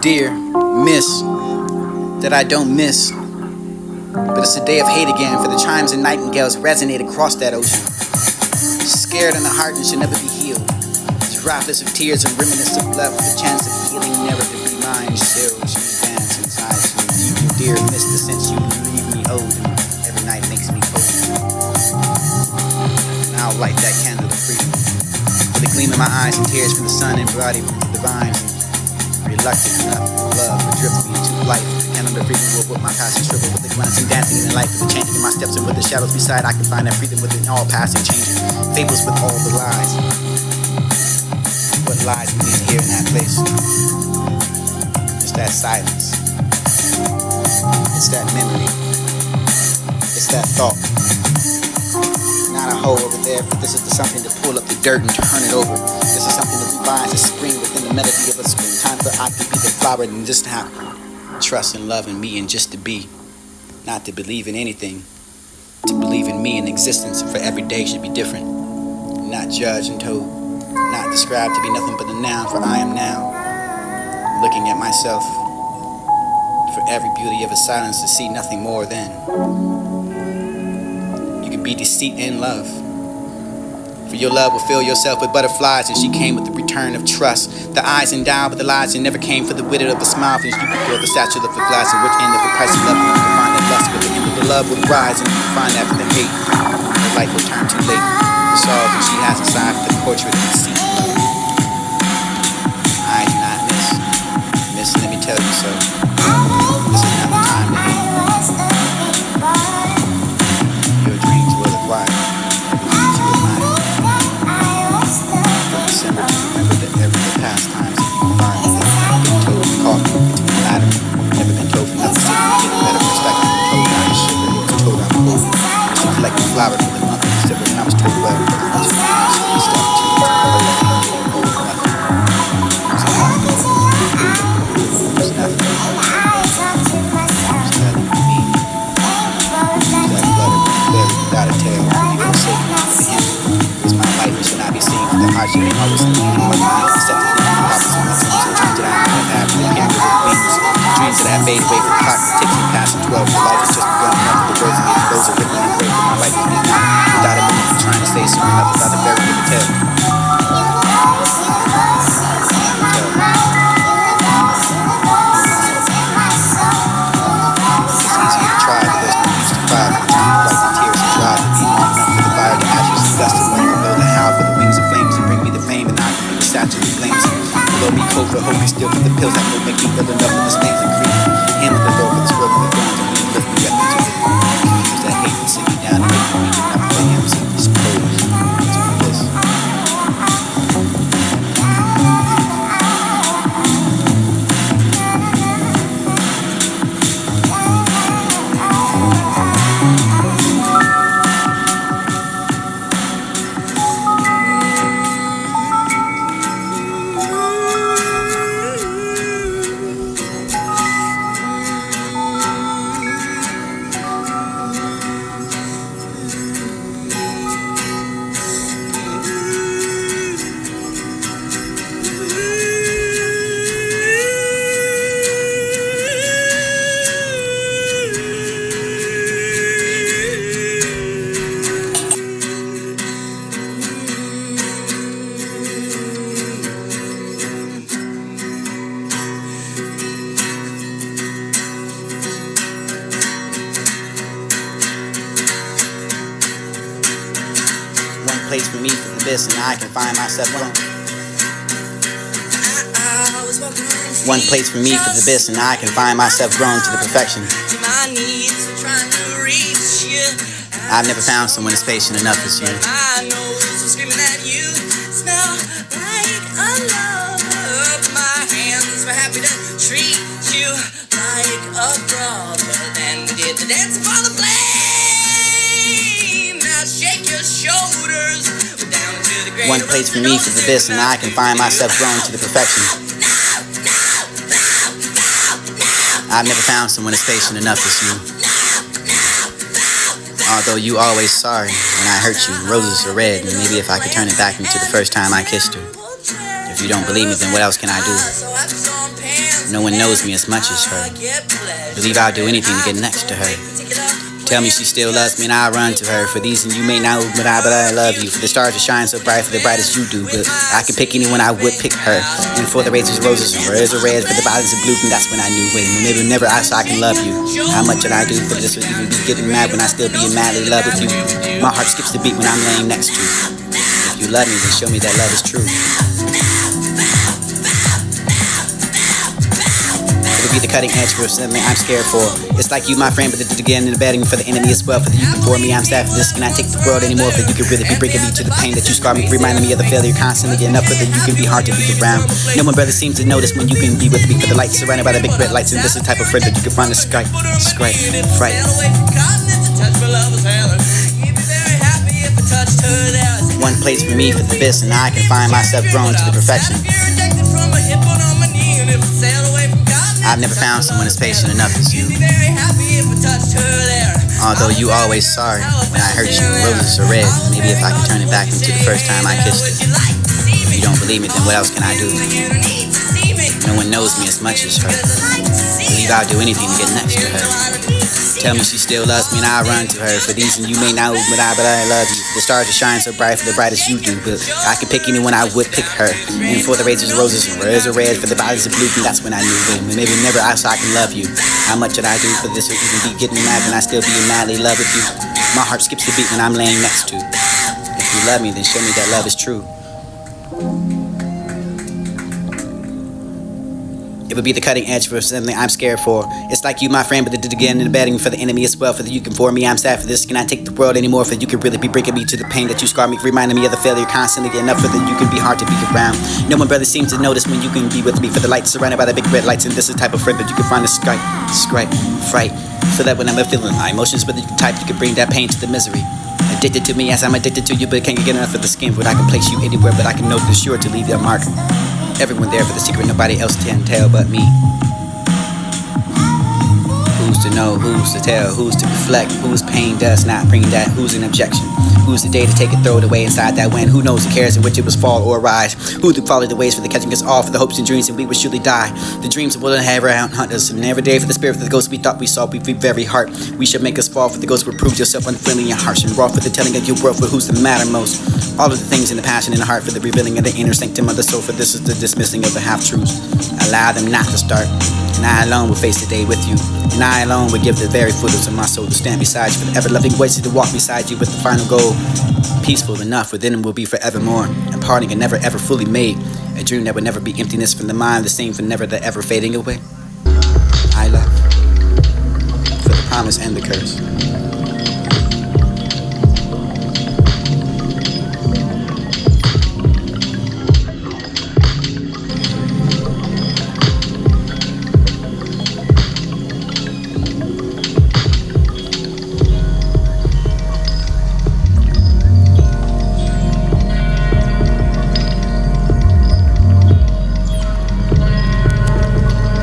dear, miss, that I don't miss. But it's a day of hate again, for the chimes and nightingales resonate across that ocean. Scared in the heart and should never be healed. Droplets of tears and reminiscence of blood with the chance of healing never to be mine. Still, she dance inside you. Dear, miss the sense you leave me owed, and every night makes me cold. Now I'll light that candle of freedom. With the gleam in my eyes and tears from the sun embodied with the vines. Reluctant enough, love would drift me into life. The candle of freedom will whip my passion shrivel with the glance and dancing in life. With the changing in my steps and with the shadows beside, I can find that freedom within all passing, changing. Fables with all the lies. What lies we need to hear in that place? It's that silence. It's that memory. It's that thought. Not a hole over there, but this is something to pull up the dirt and turn it over. This is something to revise a spring within the melody of a springtime, but I can be the flower and just have trust and love in me and just to be. Not to believe in anything. To believe in me and existence, and for every day should be different. Not judged and told. Not described to be nothing but a noun, for I am now looking at myself. For every beauty of a silence to see nothing more than. You can be deceit in love. For your love will fill yourself with butterflies, and she came with the return of trust. The eyes endowed with the lies and never came for the wit of a smile. And you can feel the statue of the glass in which end of the price of love. You can find that lust with the end of the love will rise, and you can find that with the hate. Her life will turn too late. The sorrows that she has inside for the portrait of deceit. I do not miss. Miss, let me tell you so. This is not the time to hate. Your dreams will acquire. You will mine. From December to remember that every past times that you can find me. Been told and caught between the latter. Never been told for nothing. Get a better perspective. Been told not to shiver. Was told I'm cool. To collect the flower for the month. Except when I was told well. I should always think my mind except the opposite of my dreams that I have the can't with wings. Dreams that I fade away from the clock that ticks and passing 12. The life is just begun. Enough of the words of me, those are written and engraved in my life to be now. Without a minute of trying to say soon enough without a very good tale. It's easy to try, but there's no use to cry. For the time to wipe the tears and dry to be long enough for the fire to ashes and dust and let them know the how for the wings of flames and bring me the fame and I can be the statue of flames. Below me cold but hope me still for the pills that will make me feel enough with the stains and grief. Hand the door for this world of the thorns and we lift me up into the use that hate and sit me down and make me weak enough for him to be supposed to do this. Place for me for the best, and I can find myself grown. One place for me for the best, and I can find myself grown to the perfection. I've never found someone as patient enough as you. Dance for the flame. Now shake your shoulders. One place for me for the best, and I can find myself grown to the perfection. I've never found someone as patient enough as you. Although you always sorry when I hurt you, roses are red, and maybe if I could turn it back into the first time I kissed her. If you don't believe me, then what else can I do? No one knows me as much as her. Believe I'll do anything to get next to her. Tell me she still loves me and I'll run to her. For these and you may not, but I love you. For the stars to shine so bright, for the brightest you do. But I could pick anyone, I would pick her. And for the razors, roses, and reds are red. For the violets and blue, and that's when I knew. Wait, maybe never I so I can love you. How much did I do for this? Would even be getting mad when I still be in madly love with you. My heart skips the beat when I'm laying next to you. If you love me, then show me that love is true. Be the cutting edge for something I'm scared for. It's like you, my friend, but again in the betting for the enemy as well. For the you can for me, I'm sad for this. Can I take the world anymore? For you can really be breaking me to the pain that you scar me, reminding me of the failure constantly. Enough for that you can be hard to be around. No one brother seems to notice when you can be with me. For the lights surrounded by the big red lights, and this is the type of friend that you can find a Skype, fright. One place for me for the best, and I can find myself grown to the perfection. I've never found someone as patient enough as you. Although you always sorry when I hurt you, roses are red. Maybe if I could turn it back into the first time I kissed you. If you don't believe me, then what else can I do? No one knows me as much as her. Believe I'll do anything to get next to her. Tell me she still loves me and I'll run to her. For these and you may not, but I love you. The stars are shine so bright, for the brightest you do. But I could pick anyone, I would pick her. And for the razors, roses, and reds are red. For the violets and blue, and that's when I knew. Maybe never I so I can love you. How much did I do for this? Or even be getting mad when I still be in madly love with you. My heart skips the beat when I'm laying next to. If you love me, then show me that love is true. It would be the cutting edge for something I'm scared for. It's like you, my friend, but again in the betting for the enemy as well. For the you can for me, I'm sad for this. Can I take the world anymore? For you can really be breaking me to the pain that you scar me, reminding me of the failure constantly. Enough for that you can be hard to be around. No one brother seems to notice when you can be with me. For the lights surrounded by the big red lights, and this is the type of friend that you can find a fright. So that when I'm feeling my emotions, but the type you can bring that pain to the misery. Addicted to me as I'm addicted to you, but can't get enough of the skin. But I can place you anywhere, but I can know for sure to leave that mark. Everyone there for the secret nobody else can tell but me. Who's to know, who's to tell, who's to reflect, whose pain does not bring that, who's an objection, who's the day to take it, throw it away inside that wind, who knows the cares in which it was fall or rise, who to follow the ways for the catching us all, for the hopes and dreams, and we would surely die, the dreams will never hunt us, and every day for the spirit, for the ghosts we thought we saw, we very heart, we should make us fall, for the ghosts will prove yourself unfriendly and harsh, and raw for the telling of your world, for who's the matter most, all of the things in the passion in the heart, for the revealing of the inner sanctum of the soul, for this is the dismissing of the half-truths, allow them not to start, and I alone will face the day with you. And I alone would give the very footage of my soul to stand beside you, for the ever-loving voices to walk beside you with the final goal. Peaceful enough within will be forevermore. A parting and never ever fully made. A dream that would never be emptiness from the mind, the same for never the ever fading away. I love for the promise and the curse.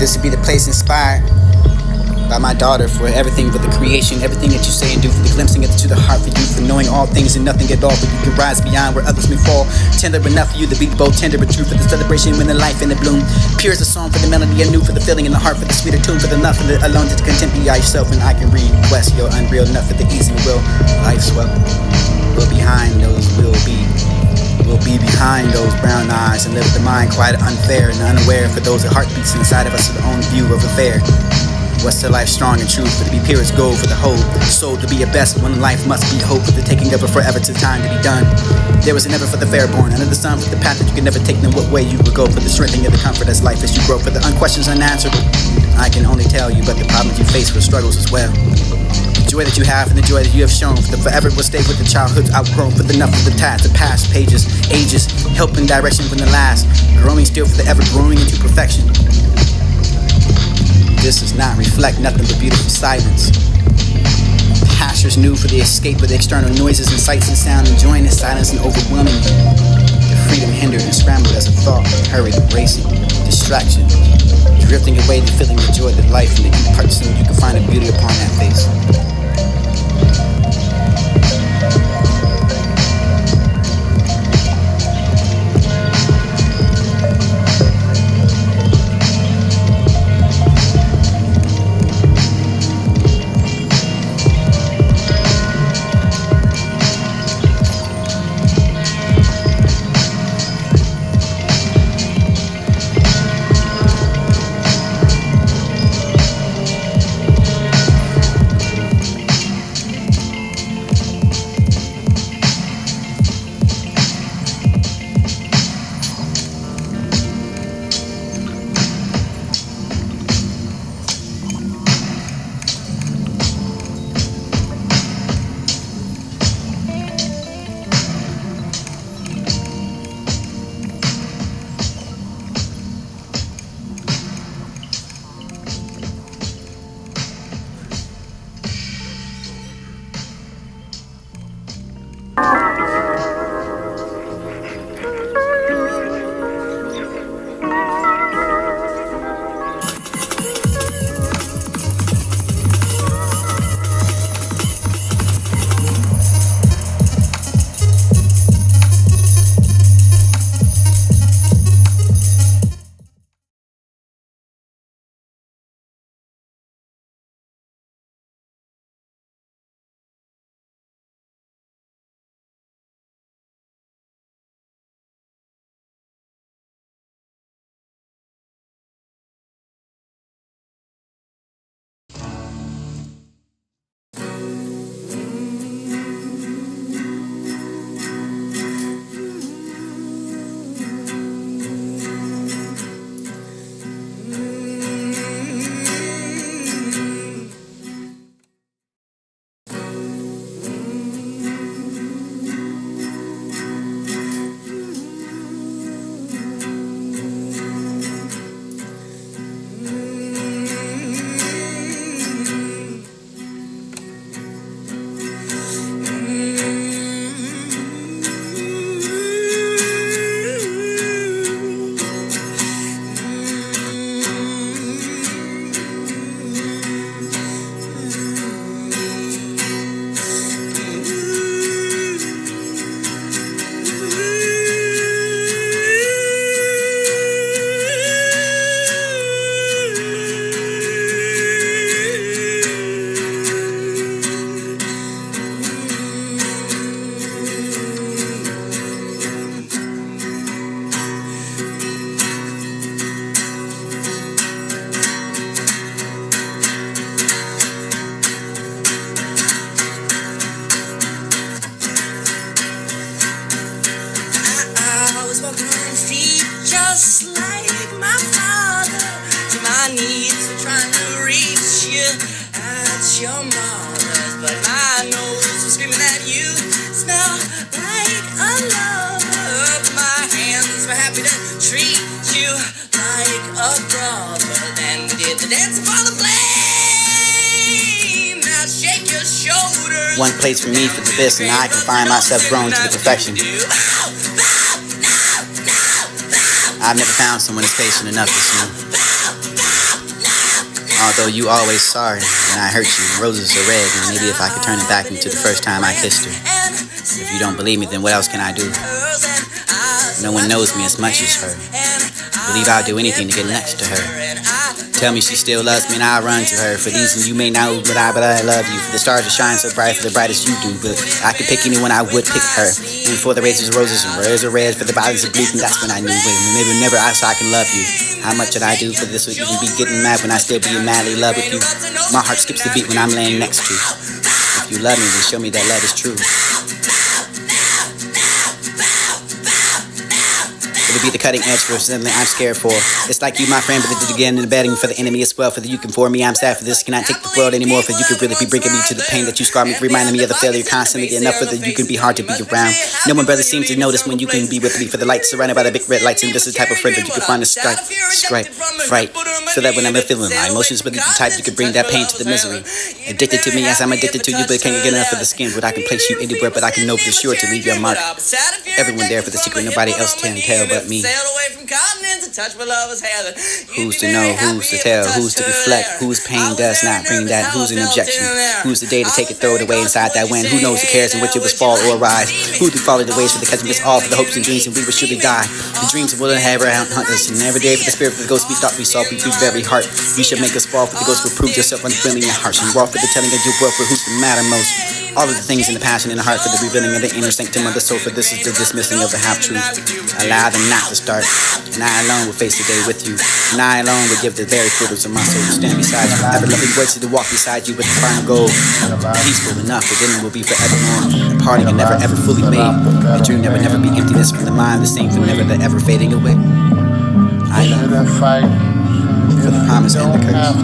This would be the place inspired by my daughter for everything, for the creation, everything that you say and do, for the glimpsing it to the heart, for you, for knowing all things and nothing at all, for you can rise beyond where others may fall. Tender enough for you to be both tender but true, for the celebration when the life in the bloom. Pure as a song for the melody anew, for the feeling in the heart, for the sweeter tune, for the love, for the alone to content be yourself, and I can request your unreal enough for the easy will. Life's well, we'll behind those will be. We'll be behind those brown eyes and live with the mind quite unfair and unaware for those that heartbeats inside of us of their own view of affair. What's the life strong and true, for to be pure as gold, for the whole soul to be a best when life must be hope, for the taking of it forever to time to be done. There was a never for the fair born, under the sun for the path that you can never take, then what way you would go, for the strengthening of the comfort as life as you grow, for the unquestions unanswerable. I can only tell you, but the problems you face for struggles as well. The joy that you have and the joy that you have shown, for the forever will stay with the childhood's outgrown, for the enough of the task, the past pages, ages, help and direction from the last, growing still for the ever growing into perfection. This does not reflect nothing but beautiful silence. Pastures new for the escape of the external noises and sights and sound, enjoying the silence and overwhelming you. The freedom hindered and scrambled as a thought, hurried, racing, distraction, drifting away the feeling of joy, the life, and the parts, and you can find a beauty upon that face. your mother's, but my nose was screaming at you. Smell like a lover. My hands were happy to treat you like a brother. Then we did the dance for the flame. Now shake your shoulders. One place for me for the best, and I can find myself grown to the perfection. I've never found someone as patient enough as you. Although you always sorry when I hurt you, roses are red, and maybe if I could turn it back into the first time I kissed her. If you don't believe me, then what else can I do? No one knows me as much as her. I believe I'll do anything to get next to her. Tell me she still loves me and I'll run to her. For these and you may not know, but I love you. For the stars that shine so bright, for the brightest you do. But I could pick anyone, I would pick her. And for the razors, roses, and reds are red. For the violets of blue, and that's when I knew. Maybe never I saw I can love you. How much did I do for this would even be getting mad when I still be in madly love with you? My heart skips the beat when I'm laying next to you. If you love me, then show me that love is true. It'll be the cutting edge for something I'm scared for. It's like you, my friend, but it again in the betting for the enemy as well. For the you can for me, I'm sad for this. Cannot take the world anymore. For you could really be bringing me to the pain that you scarred me, reminding me of the failure constantly. Enough for the you can be hard to be around. No one brother seems to notice when you can be with me. For the lights surrounded by the big red lights, and this is the type of friend that you can find a stripe, fright. So that when I'm feeling my emotions, but the type you can bring that pain to the misery. Addicted to me as I'm addicted to you, but can't get enough of the skin. But I can place you anywhere, but I can know for sure to leave your mark. Everyone there for the secret, nobody else can tell but me. Who's to know, who's to tell, who's to reflect, whose pain does not bring that, who's an objection, who's the day to take it, throw it away inside that wind, who knows the cares in which it was fall or rise, who to follow the ways for the catching us all for the hopes and dreams, and we would surely die. The dreams will never hunt us, and every day for the spirit for the ghost we thought we saw, we do very heart. You should make us fall for the ghost, will prove yourself unfriendly and harsh, and walk for the telling of your worth for who's the matter most. All of the things in the passion in the heart for the revealing of the inner sanctum of the soul, for this is the dismissing of the half-truth. Allow them not to start, and I alone will face the day with you, and I alone will give the very fruits of my soul to stand beside you, ever loving words to walk beside you with the final goal. Peaceful enough, the dinner will be forevermore. The party can never ever fully made. The dream never be emptiness from the mind, the same from never ever fading away. I love for the promise and the curse.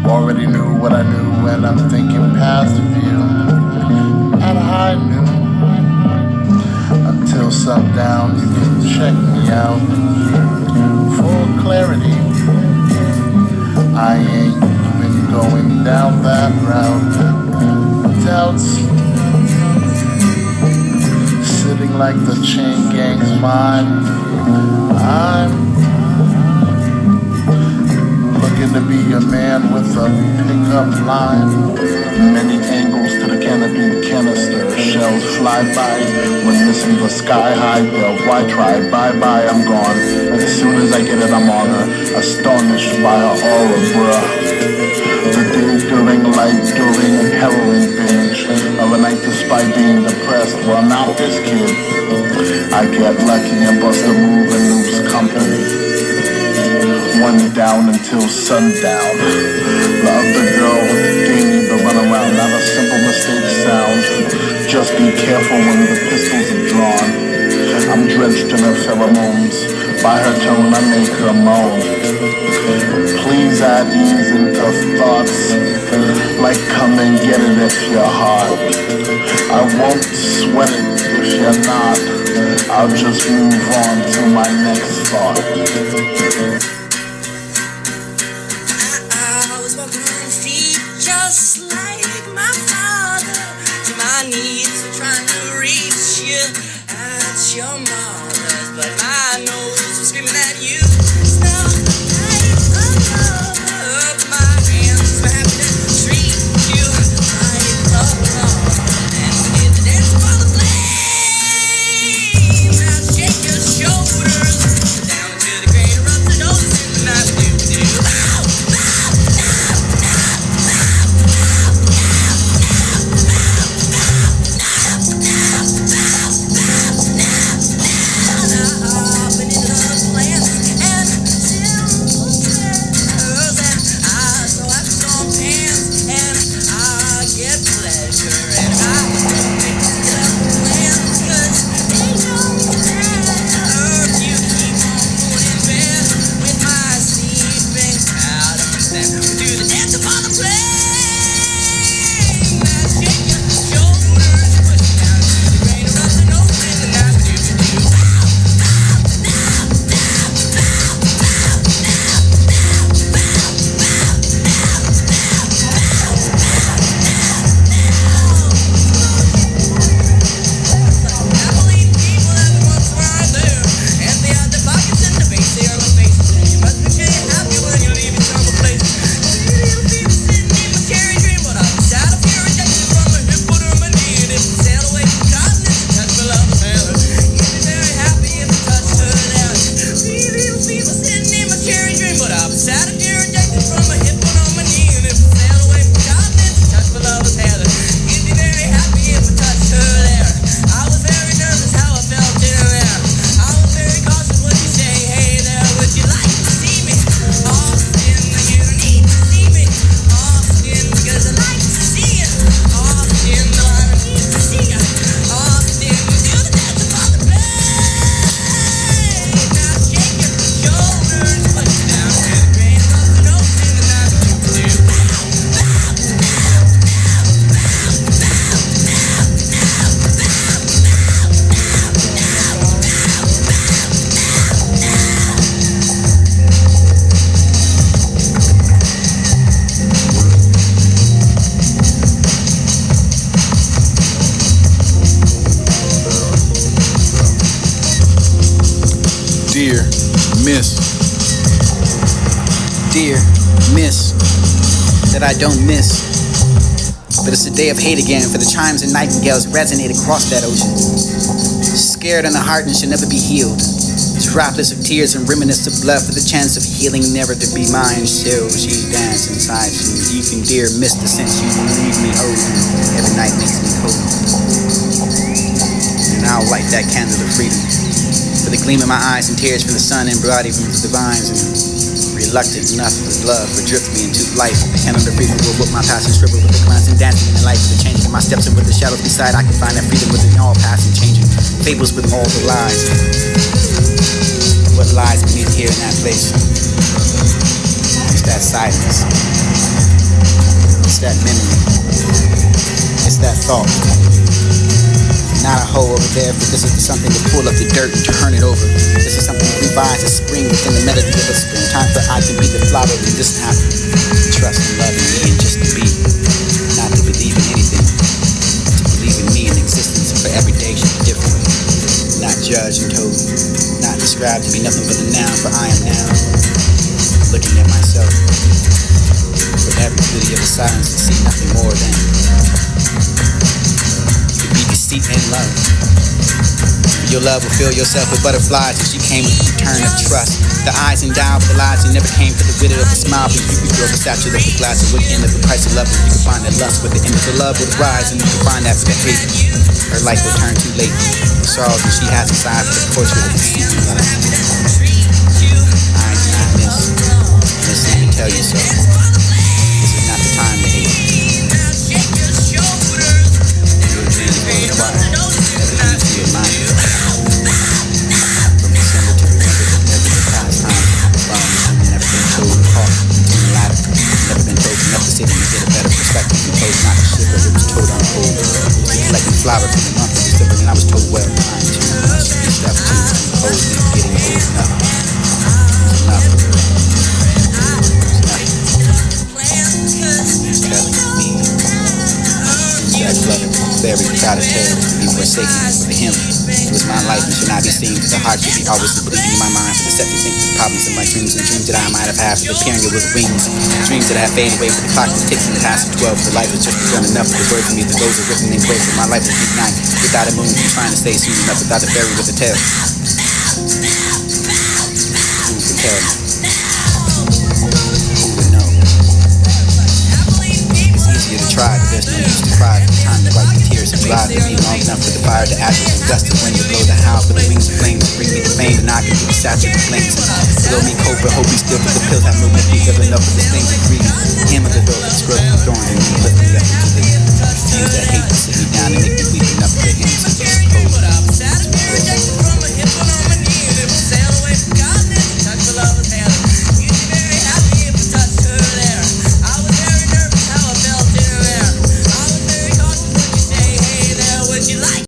Already knew what I knew, and I'm thinking past the view at high noon. Until sundown, you can check me out for clarity. I ain't been going down that route. Doubts sitting like the chain gang's mind. I'm looking to be a man with a pickup line. Many angles to the canopy canister. Shells fly by when missing the sky high belt. Why try? Bye, I'm gone. As soon as I get it, I'm on her. Astonished by her aura, bruh. The day during light during heroin binge. Of a night despite being depressed. Well, not this kid. I get lucky and bust a move and lose company. One down until sundown. The other girl gave me the runaround. Not a simple mistake sound. Just be careful when the pistols are drawn. I'm drenched in her pheromones. By her tone I make her moan. Please add ease into thoughts. Like come and get it if you're hot. I won't sweat it if you're not. I'll just move on to my next thought. Just like my father, to my knees, trying to reach you at your mother's, but my nose was screaming at you. Smell like a lover, my hands were happy to treat you like a brother, and we did the dance for the flame. Now shake your shoulders down to the grain, rub the nose in the night, do. Dear Miss. Dear Miss, that I don't miss. But it's a day of hate again, for the chimes and nightingales resonate across that ocean. Scared in the heart and should never be healed. Droplets of tears and reminisce of blood for the chance of healing never to be mine. Still, she danced inside you. You can dear miss the sense you leave me owed. Every night makes me cold. And I'll light that candle of freedom. For the gleam in my eyes and tears from the sun embroidered from the vines, and reluctant enough for love would drift me into life. The candle of freedom will whip my passion, shrivel with the constant dancing in the life of the changing. My steps and with the shadows beside, I can find that freedom within all passing, changing. Fables with all the lies. What lies beneath here in that place? It's that silence. It's that memory. It's that thought. Not a hole over there, but this is something to pull up the dirt and turn it over. This is something to revive a spring within the melody of a springtime, for I can be the flower and just happen. Trust and love in me and just to be. Not to believe in anything. To believe in me and existence, for every day should be different. Not judged and told. Not described to be nothing but the noun, for I am now. Looking at myself. For every beauty of the silence to see nothing more than deceit and love. Your love will fill yourself with butterflies as you came with the return of trust. The eyes endowed with the lies you never came for the wit of a smile, but you could grow the statue of the glass and with the end of the price of love. And you could find that lust with the end of the love would rise, and you could find that for the hate. Her life will turn too late. The sorrows that she has inside for the portrait of the season love. I do not miss. Listen and tell you so. This is not the time to hate. Your dreams will require everything to your mind. From December to remember that never the past time. Never been told to talk to the ladder. Never been told enough to sit and get a better perspective. Been told not to shiver. It was told on hold. It was collecting flower from the month of December, and I was told, well, I'm too much to be stuff too old and getting old enough. It's enough. That blood very proud of tale to be forsaken for him. It was my life and should not be seen, for the heart should be always bleeding in my mind, for the set to think the problems in my dreams and dreams that I might have had, for the appearing with wings, dreams that have faded away, for the clock that ticks in the past of 12, for life has just begun enough for the word for me, the goals are written in quotes, for my life is deep night, without a moon, trying to stay soon enough, without a fairy with a tail. Who can tell me? Who would know? It's easier to try, but there's no use to cry. Time to wipe the tears and dry for me long enough for the fire to ashes and gust of wind to blow the howl for the wings of flames to bring me to fame, and I can be the statue of flames and blow me cold, but hope we still for the pills have movement, be good enough for the things and greed. Him of the door, the scrub